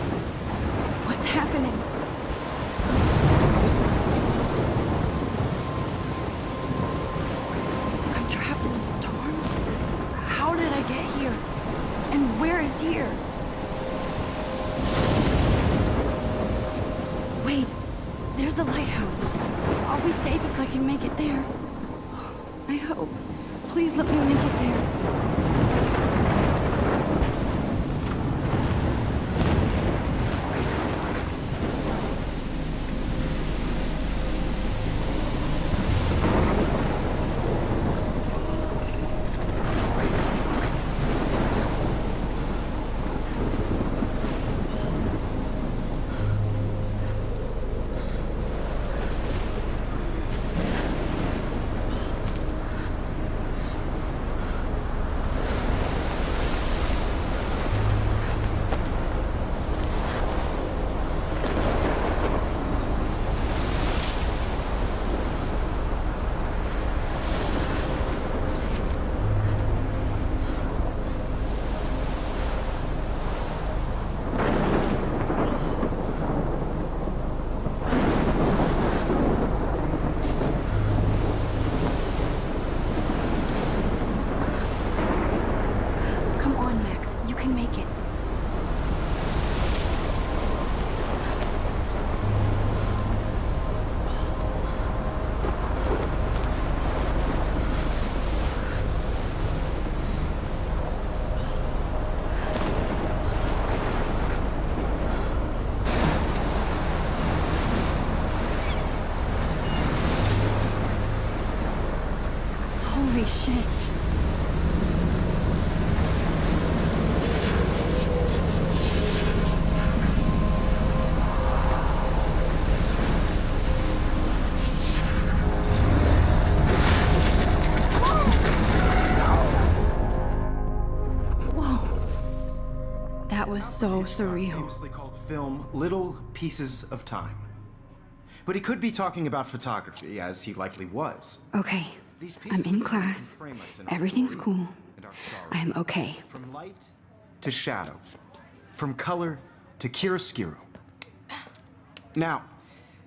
What's happening? I'm trapped in a storm? How did I get here? And where is here? Wait, there's the lighthouse. I'll be safe if I can make it there. I hope. Please let me make it there. Holy shit. Whoa. That was so surreal. Famously called film Little Pieces of Time. But he could be talking about photography, as he likely was. Okay. I'm in class. Everything's cool. I'm okay. From light to shadow. From color to chiaroscuro. Now,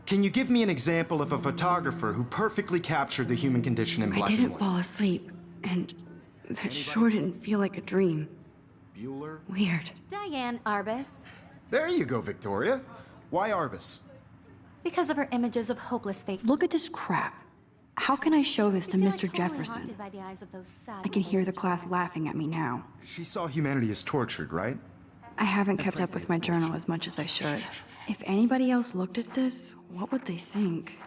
can you give me an example of a photographer who perfectly captured the human condition in black and I didn't white? fall asleep, and that sure didn't feel like a dream. Bueller? Weird. Diane Arbus. There you go, Victoria. Why Arbus? Because of her images of hopeless fate. Look at this crap. How can I show this to I feel Mr. like totally Jefferson? haunted by the eyes of those sad I can hear the images. class laughing at me now. She saw humanity as tortured, right? I haven't kept up with my journal as much as I should. If anybody else looked at this, what would they think?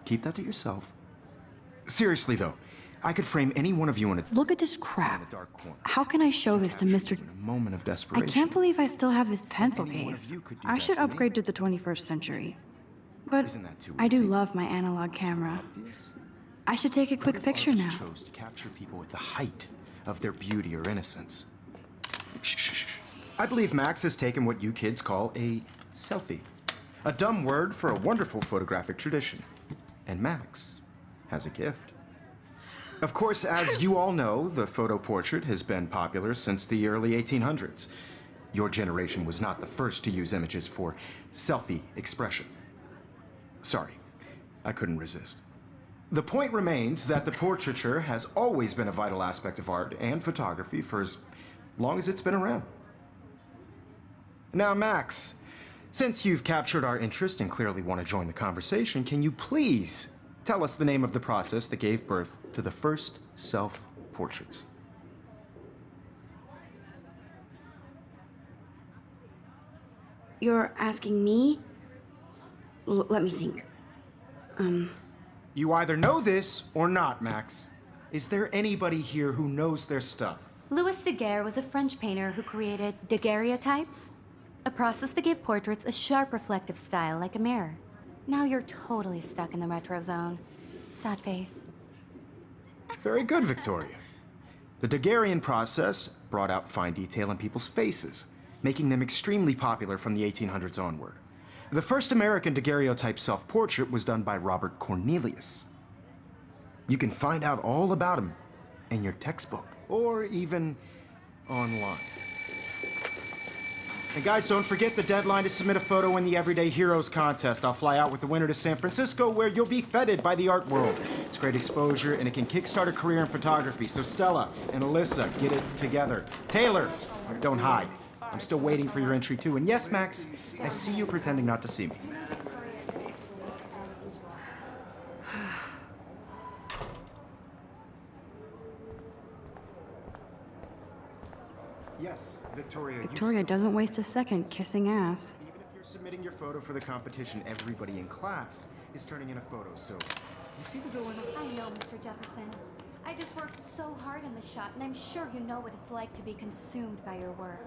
Keep that to yourself. Seriously, though, I could frame any one of you in a Look at this crap. dark corner. How can I show this to Mr. In a moment of I desperation. can't believe I still have this pencil Any one of case. you could do I that should to me. upgrade to the 21st century. But Isn't that too I do easy? love my analog camera. Obvious? I should take a quick picture now. Artists chose to capture people at the height of their beauty or innocence. Shh, shh, shh. I believe Max has taken what you kids call a selfie. A dumb word for a wonderful photographic tradition. And Max has a gift. Of course, as you all know, the photo portrait has been popular since the early 1800s. Your generation was not the first to use images for selfie expression. Sorry, I couldn't resist. The point remains that the portraiture has always been a vital aspect of art and photography for as long as it's been around. Now, Max, since you've captured our interest and clearly want to join the conversation, can you please tell us the name of the process that gave birth to the first self-portraits? You're asking me? Let me think. You either know this or not, Max. Is there anybody here who knows their stuff? Louis Daguerre was a French painter who created daguerreotypes, a process that gave portraits a sharp reflective style like a mirror. Now you're totally stuck in the retro zone. Sad face. Very good, Victoria. The Daguerrean process brought out fine detail in people's faces, making them extremely popular from the 1800s onward. The first American daguerreotype self-portrait was done by Robert Cornelius. You can find out all about him in your textbook, or even online. And guys, don't forget the deadline to submit a photo in the Everyday Heroes contest. I'll fly out with the winner to San Francisco, where you'll be feted by the art world. It's great exposure, and it can kickstart a career in photography. So Stella and Alyssa, get it together. Taylor, don't hide. I'm still waiting for your entry too. And yes, Max, I see you pretending not to see me. Yes, Victoria. Victoria doesn't waste a second kissing ass. Even if you're submitting your photo for the competition, everybody in class is turning in a photo. So, you see the dilemma? I know, Mr. Jefferson. I just worked so hard on the shot, and I'm sure you know what it's like to be consumed by your work.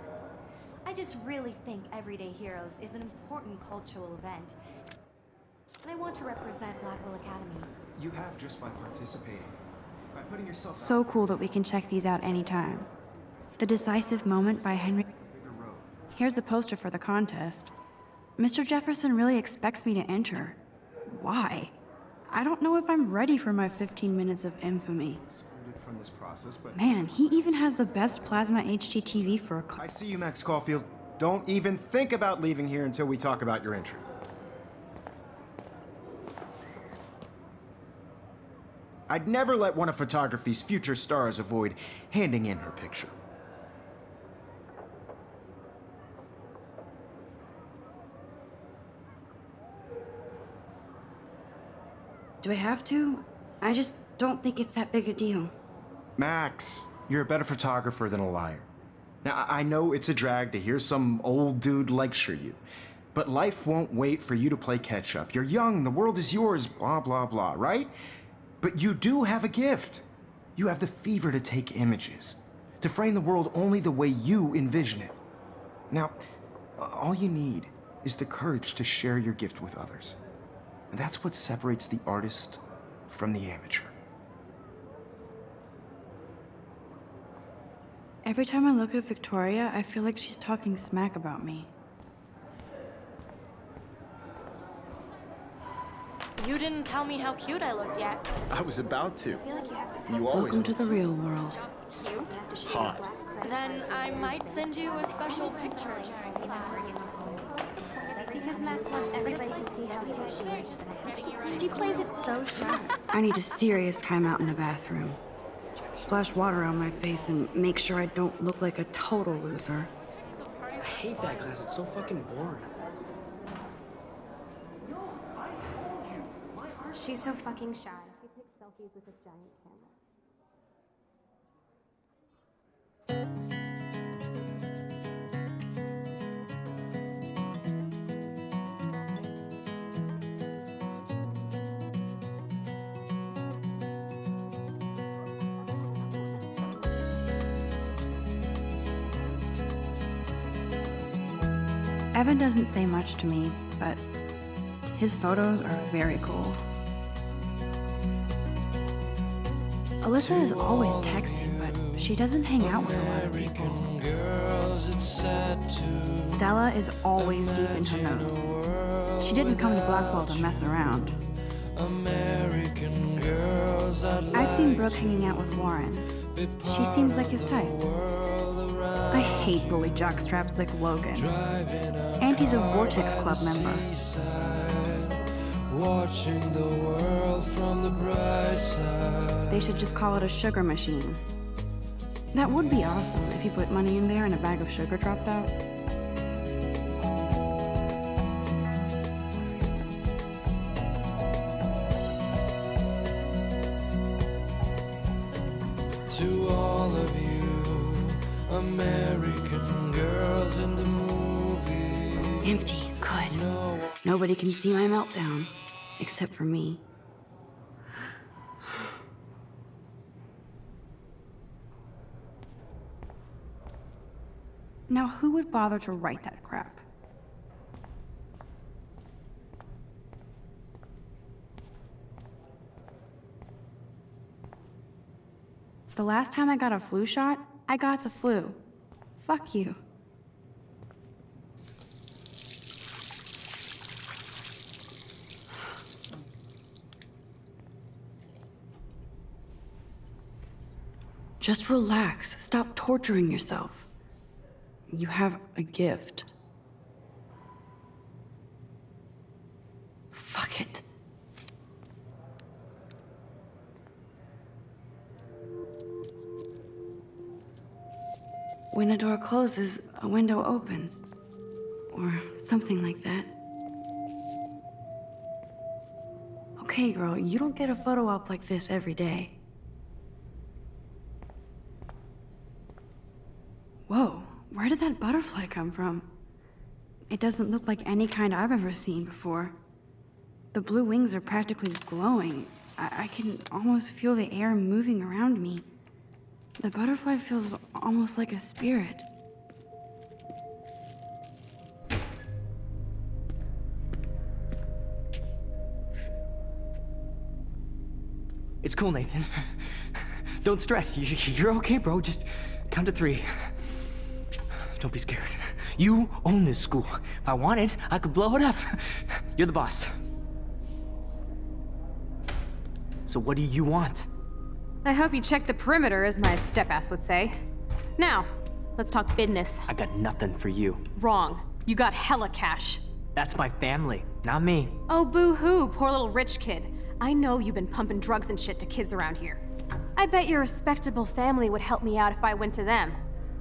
I just really think Everyday Heroes is an important cultural event, and I want to represent Blackwell Academy. You have just by participating. By putting yourself So cool that we can check these out anytime. The Decisive Moment by Henry. Here's the poster for the contest. Mr. Jefferson really expects me to enter. Why? I don't know if I'm ready for my 15 minutes of infamy. from this process, but Man, he even has the best plasma HDTV for a I see you, Max Caulfield. Don't even think about leaving here until we talk about your entry. I'd never let one of photography's future stars avoid handing in her picture. Do I have to? I just don't think it's that big a deal. Max, you're a better photographer than a liar. Now, I know it's a drag to hear some old dude lecture you, but life won't wait for you to play catch-up. You're young, the world is yours, blah, blah, blah, right? But you do have a gift. You have the fever to take images, to frame the world only the way you envision it. Now, all you need is the courage to share your gift with others. And that's what separates the artist from the amateur. Every time I look at Victoria, I feel like she's talking smack about me. You didn't tell me how cute I looked yet. I was about to. I feel like you have to You always Welcome to the real world. just cute. hot. Then I might send you a special picture. Because Max wants everybody to see how cute she is. She plays it so sharp. I need a serious timeout in the bathroom. Splash water on my face and make sure I don't look like a total loser. I hate that class. It's so fucking boring. She's so fucking shy. She takes selfies with this giant camera. Evan doesn't say much to me, but his photos are very cool. Alyssa is always texting, but she doesn't hang out with a lot of people. Stella is always deep in her notes. She didn't come to Blackwell to mess around. I've seen Brooke hanging out with Warren. She seems like his type. I hate bully jockstraps like Logan. And he's a Vortex Club member. Watching the world from the bright side. They should just call it a sugar machine. That would be awesome if you put money in there and a bag of sugar dropped out. To all of you, American girls in the movie. Empty. Good. Nobody can see my meltdown, except for me. Now, who would bother to write that crap? The last time I got a flu shot, I got the flu. Fuck you. Just relax. Stop torturing yourself. You have a gift. when a door closes, a window opens. Or something like that. Okay, girl, you don't get a photo op like this every day. Whoa, where did that butterfly come from? It doesn't look like any kind I've ever seen before. The blue wings are practically glowing. I can almost feel the air moving around me. The butterfly feels almost like a spirit. It's cool, Nathan. Don't stress. You're okay, bro. Just count to 3. Don't be scared. You own this school. If I wanted, I could blow it up. You're the boss. So what do you want? I hope you checked the perimeter, as my step-ass would say. Now, let's talk business. I got nothing for you. Wrong. You got hella cash. That's my family, not me. Oh, boo-hoo, poor little rich kid. I know you've been pumping drugs and shit to kids around here. I bet your respectable family would help me out if I went to them.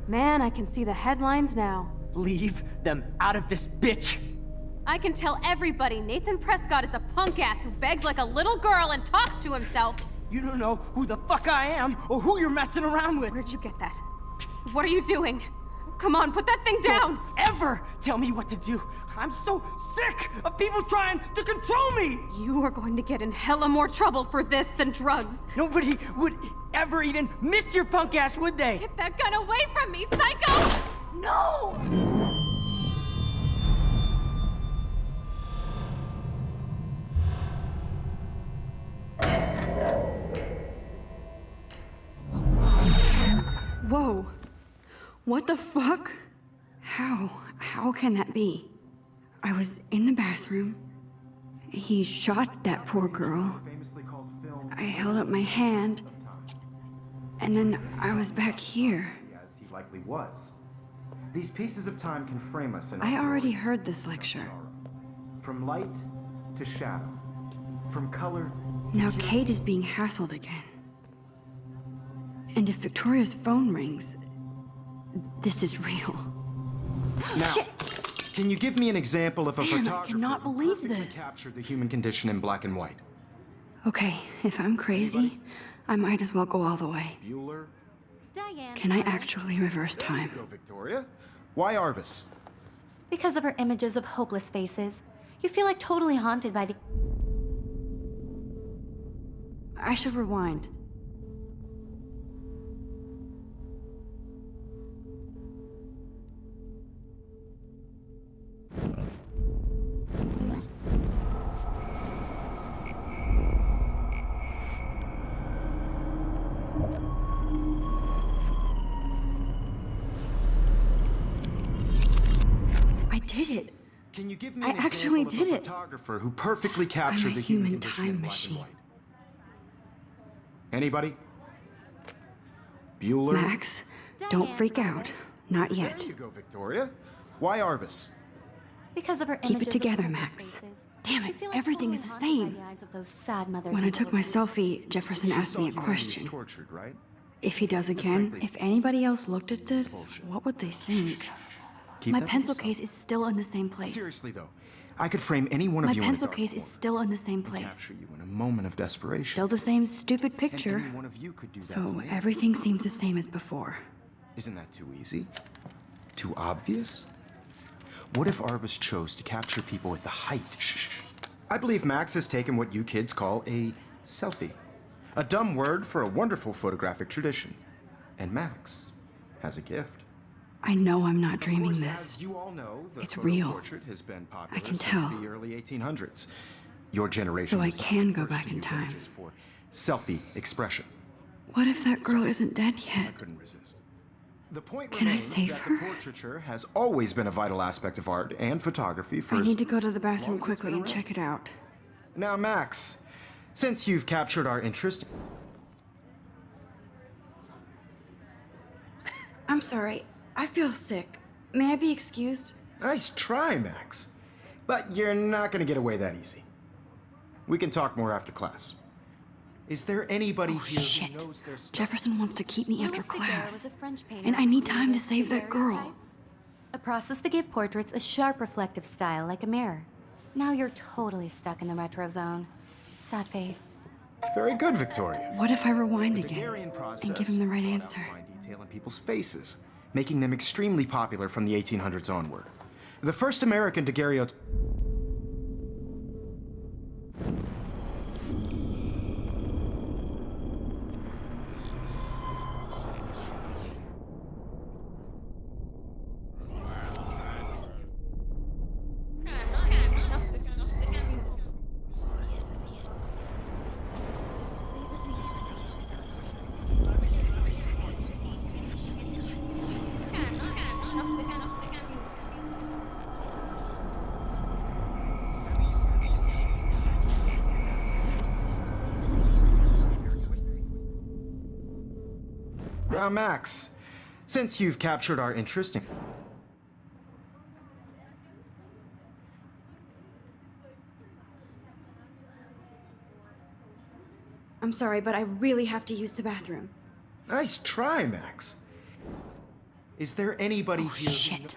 Man, I can see the headlines now. Leave them out of this bitch. I can tell everybody Nathan Prescott is a punk ass who begs like a little girl and talks to himself. You don't know who the fuck I am or who you're messing around with. Where'd you get that? What are you doing? Come on, put that thing down! Don't ever tell me what to do. I'm so sick of people trying to control me. You are going to get in hella more trouble for this than drugs. Nobody would ever even miss your punk ass, would they? Get that gun away from me, psycho! No! Whoa. What the fuck? How can that be? I was in the bathroom. He shot that poor girl. I held up my hand. And then I was back here. As he likely was. These pieces of time can frame us in I already heard this lecture. From light to shadow. From color. Now Kate is being hassled again. And if Victoria's phone rings, this is real. Now, Shit. can you give me an example of a Man, I photographer cannot who believe perfectly this. captured the human condition in black and white? Okay, if I'm crazy, I might as well go all the way. Bueller? Diane. Can I actually reverse There you time? go, Victoria. Why Arbus? Because of her images of hopeless faces, you feel like totally haunted by the... I should rewind. I did it. Can you give me I an actually example of did a it. photographer who perfectly captured the human human condition in time black machine. and white? Anybody? Bueller? Max, don't Diane freak out. Arbus. Not There yet. you go, Victoria. Why Arbus? Because of her Keep it images of together, hopeless Max. faces, Damn you it, feel like everything is totally the haunted by same. the eyes of those sad mothers When I and took my little selfie, Jefferson She asked saw me a humans question. tortured, right? If he does again, frankly, if anybody else looked at this, bullshit. what would they think? Keep My that to pencil yourself. case is still in the same place. Seriously though, I could frame any one of My you in a pencil dark case is corner still in the same and place. capture you in a moment of desperation. Still the same stupid And picture. any one of you could do that to So me. everything seems the same as before. Isn't that too easy? Too obvious? What if Arbus chose to capture people at the height? Shh. I believe Max has taken what you kids call a selfie. A dumb word for a wonderful photographic tradition. And Max has a gift. I know I'm not Of dreaming course, this. As you all know, the It's photo real. portrait has been popular I can since tell. the early 1800s. Your generation So I was not can the go first back to in use time. images for selfie expression. What if that girl isn't dead I yet? couldn't resist. The point Can I remains save that her? the portraiture has always been a vital aspect of art and photography for I as need to go to the long bathroom as it's quickly been and around. check it out. Now, Max, since you've captured our interest, I'm sorry. I feel sick. May I be excused? nice try, Max. But you're not going to get away that easy. We can talk more after class. Is there anybody Oh, here shit. who knows their stuff? Jefferson wants to keep me after Louis Daguerre class. was a French painter And I who need time to created save that girl. daguerreotypes, a process that gave portraits a sharp reflective style like a mirror. Now you're totally stuck in the retro zone. Sad face. Very good, Victoria. What if I rewind The again Daguerrean process and give him the right brought out answer? fine detail in people's faces, making them extremely popular from the 1800s onward. The first American daguerreotype. Now, Max, since you've captured our interest in... I'm sorry, but I really have to use the bathroom. Nice try, Max. Is there anybody Oh, here... shit.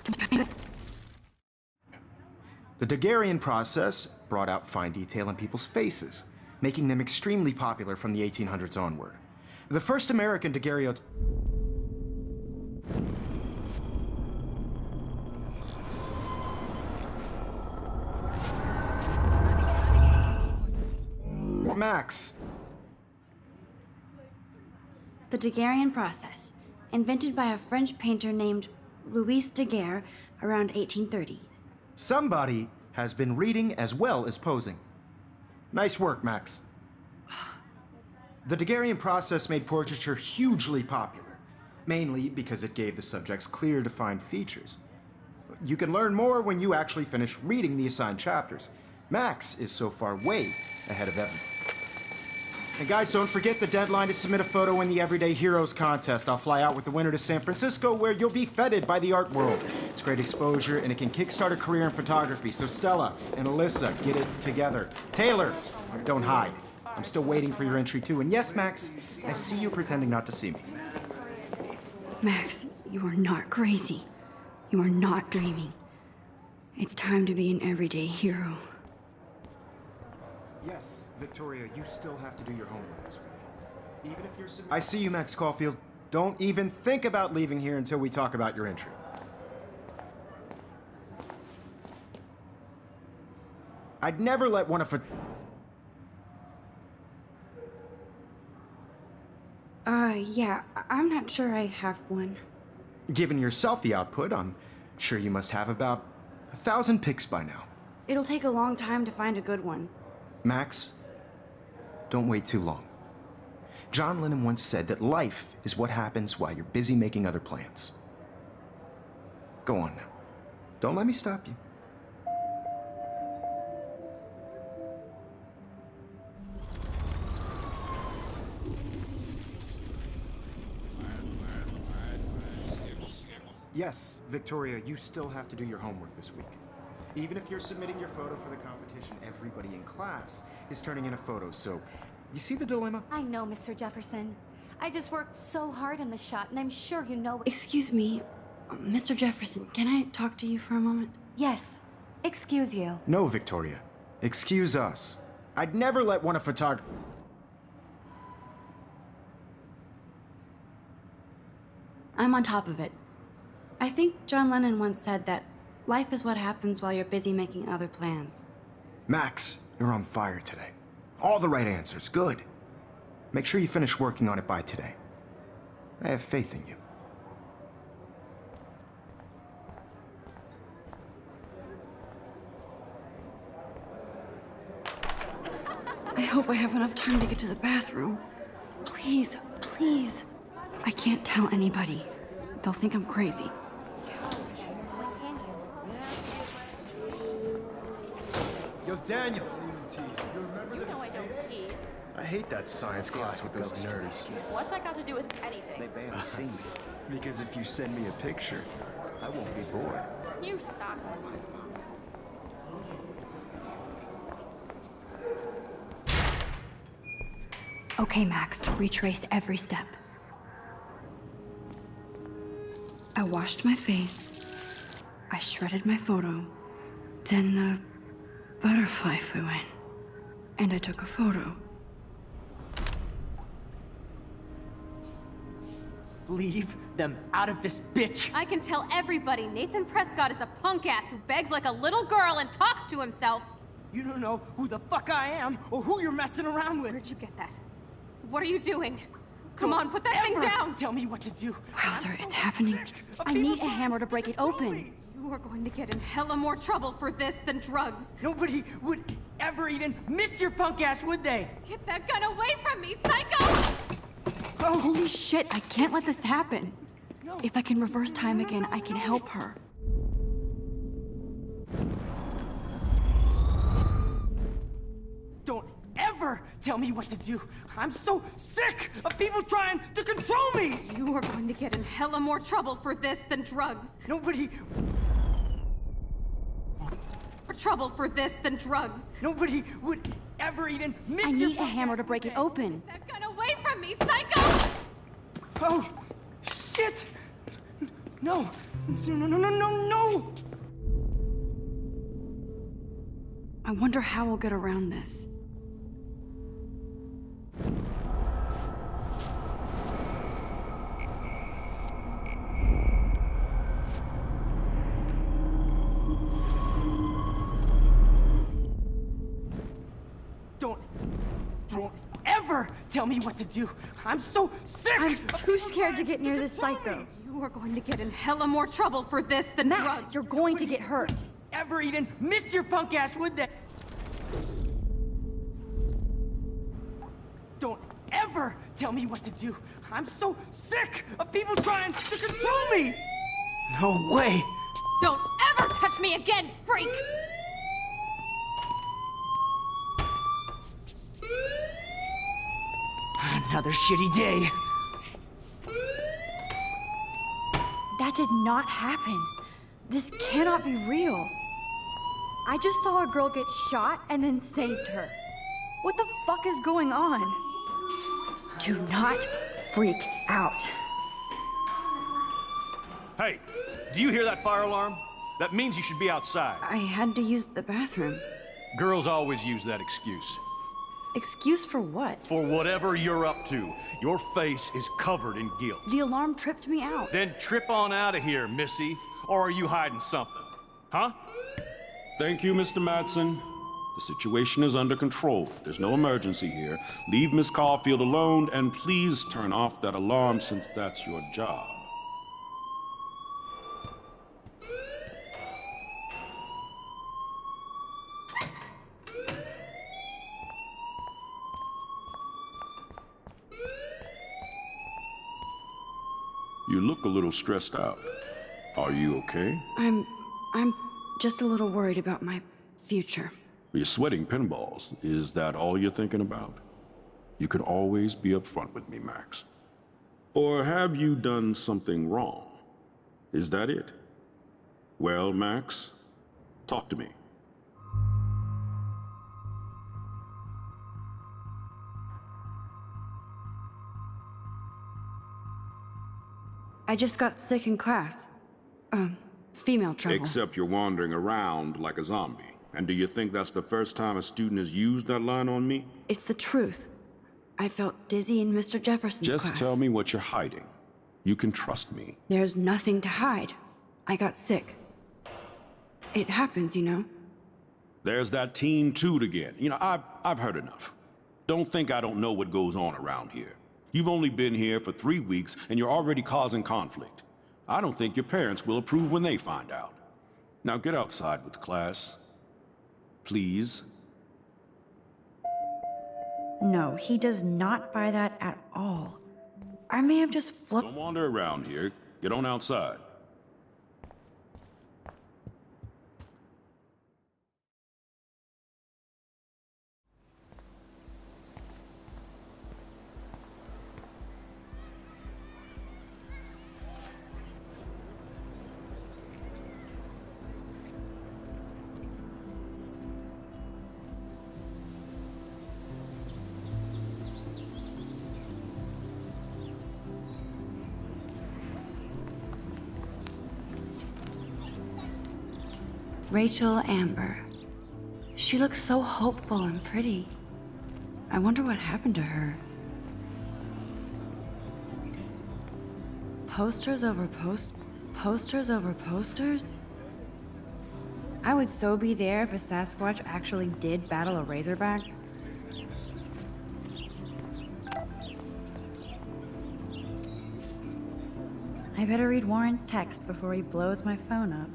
The Daguerrean process brought out fine detail in people's faces, making them extremely popular from the 1800s onward. The first American daguerreotype... Max, The Daguerrean process, invented by a French painter named Louis Daguerre around 1830. somebody has been reading as well as posing. Nice work, Max. The Daguerrean process made portraiture hugely popular, mainly because it gave the subjects clear, defined features. You can learn more when you actually finish reading the assigned chapters. Max is so far way ahead of everyone. And guys, don't forget the deadline to submit a photo in the Everyday Heroes contest. I'll fly out with the winner to San Francisco, where you'll be feted by the art world. It's great exposure, and it can kickstart a career in photography. So Stella and Alyssa, get it together. Taylor, don't hide. I'm still waiting for your entry too. And yes, Max, I see you pretending not to see me. Max, you are not crazy. You are not dreaming. It's time to be an everyday hero. Yes, Victoria, you still have to do your homework this week. Even if you're... I see you, Max Caulfield. Don't even think about leaving here until we talk about your entry. I'd never let one of... Yeah, I'm not sure I have one. Given your selfie output, I'm sure you must have about 1,000 pics by now. It'll take a long time to find a good one. Max, don't wait too long. John Lennon once said that life is what happens while you're busy making other plans. Go on now. Don't let me stop you. Yes, Victoria, you still have to do your homework this week. Even if you're submitting your photo for the competition, everybody in class is turning in a photo, so you see the dilemma? I know, Mr. Jefferson. I just worked so hard on the shot, and I'm sure you know. Excuse me, Mr. Jefferson, can I talk to you for a moment? Yes. Excuse you. No, Victoria. Excuse us. I'd never let one of photog... I'm on top of it. I think John Lennon once said that life is what happens while you're busy making other plans. Max, you're on fire today. All the right answers. Good. Make sure you finish working on it by today. I have faith in you. I hope I have enough time to get to the bathroom. Please, please. I can't tell anybody. They'll think I'm crazy. Yo, Daniel. You know I don't tease. I hate that science class with those nerds. What's that got to do with anything? They barely see me. Because if you send me a picture, I won't be bored. You suck. Okay, Max, retrace every step. I washed my face. I shredded my photo. Then the butterfly flew in. And I took a photo. Leave them out of this bitch! I can tell everybody Nathan Prescott is a punk ass who begs like a little girl and talks to himself. You don't know who the fuck I am or who you're messing around with. Where'd you get that? What are you doing? Come on, put that Don't thing ever down! Tell me what to do. Wowzer, it's happening. I need a hammer to break it open. You are going to get in hella more trouble for this than drugs. Nobody would ever even miss your punk ass, would they? Get that gun away from me, psycho! Oh, Holy shit, I can't let this happen. no. If I can reverse time again, I can help her. Don't ever tell me what to do. I'm so sick of people trying to control me. You are going to get in hella more trouble for this than drugs. Nobody would ever even miss I your need a punk hammer ass, to break would it they? open. That gun away from me, psycho! Oh, shit! No, no, no, no, no, no! I wonder how we'll get around this. Don't ever tell me what to do. I'm so sick. I'm of too people scared to trying get near this control psycho. me. You are going to get in hella more trouble for this than Max, drugs. you're going to get hurt. Ever even miss your punk ass, would they? Don't ever tell me what to do. I'm so sick of people trying to control me. No way. Don't ever touch me again, freak! Another shitty day. That did not happen. This cannot be real. I just saw a girl get shot and then saved her. What the fuck is going on? Do not freak out. Hey, do you hear that fire alarm? That means you should be outside. I had to use the bathroom. Girls always use that excuse. Excuse for what? For whatever you're up to, your face is covered in guilt. The alarm tripped me out. Then trip on out of here, Missy. Or are you hiding something? Huh? Thank you, Mr. Madsen. The situation is under control. There's no emergency here. Leave Miss Caulfield alone, and please turn off that alarm since that's your job. You look a little stressed out. Are you okay? I'm just a little worried about my future. You're sweating pinballs. Is that all you're thinking about? You can always be upfront with me, Max. Or have you done something wrong? Is that it? Well, Max, talk to me. I just got sick in class. Female trouble. Except you're wandering around like a zombie. And do you think that's the first time a student has used that line on me? It's the truth. I felt dizzy in Mr. Jefferson's class. Just tell me what you're hiding. You can trust me. There's nothing to hide. I got sick. It happens, you know. There's that teen toot again. You know, I've heard enough. Don't think I don't know what goes on around here. You've only been here for 3 weeks, and you're already causing conflict. I don't think your parents will approve when they find out. Now get outside with class. Please. No, he does not buy that at all. I may have just flipped. Don't wander around here. Get on outside. Rachel Amber. She looks so hopeful and pretty. I wonder what happened to her. Posters over posters over posters? I would so be there if a Sasquatch actually did battle a razorback. I better read Warren's text before he blows my phone up.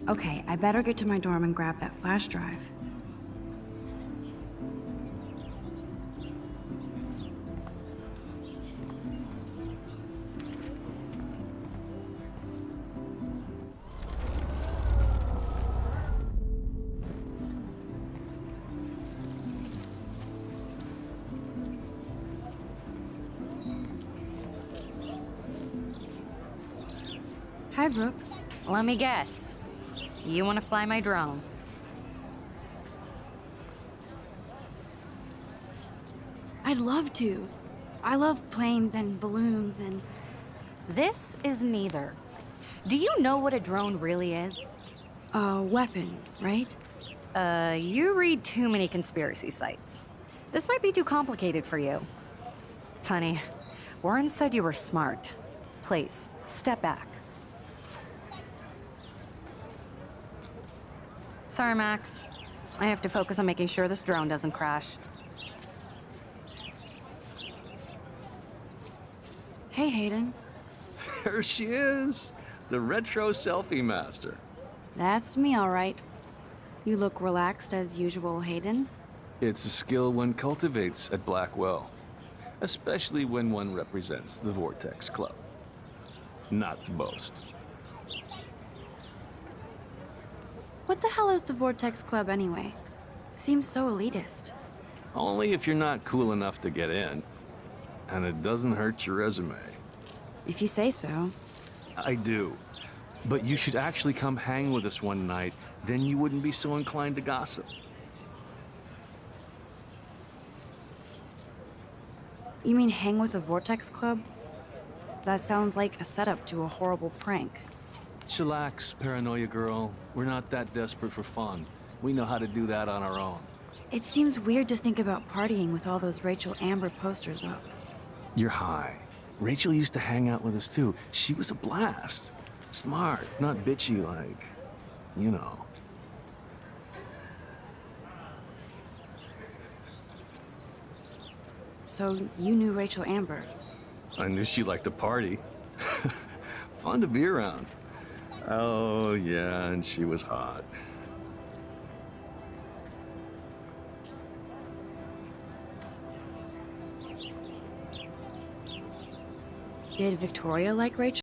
Okay, I better get to my dorm and grab that flash drive. Hi, Brooke. Let me guess. You want to fly my drone? I'd love to. I love planes and balloons and... This is neither. Do you know what a drone really is? a weapon, right? You read too many conspiracy sites. This might be too complicated for you. Funny. Warren said you were smart. Please, step back. Sorry, Max. I have to focus on making sure this drone doesn't crash. Hey, Hayden. There she is, the retro selfie master. That's me, all right. You look relaxed as usual, Hayden. It's a skill one cultivates at Blackwell, especially when one represents the Vortex Club. Not to boast. What the hell is the Vortex Club anyway? Seems so elitist. Only if you're not cool enough to get in. And it doesn't hurt your resume. If you say so. I do. But you should actually come hang with us one night, then you wouldn't be so inclined to gossip. You mean hang with the Vortex Club? That sounds like a setup to a horrible prank. Chillax, paranoia girl. We're not that desperate for fun. We know how to do that on our own. It seems weird to think about partying with all those Rachel Amber posters up. You're high. Rachel used to hang out with us too. She was a blast. Smart, not bitchy like, you know. So you knew Rachel Amber? I knew she liked to party. Fun to be around. Oh, yeah, and she was hot. Did Victoria like Rachel?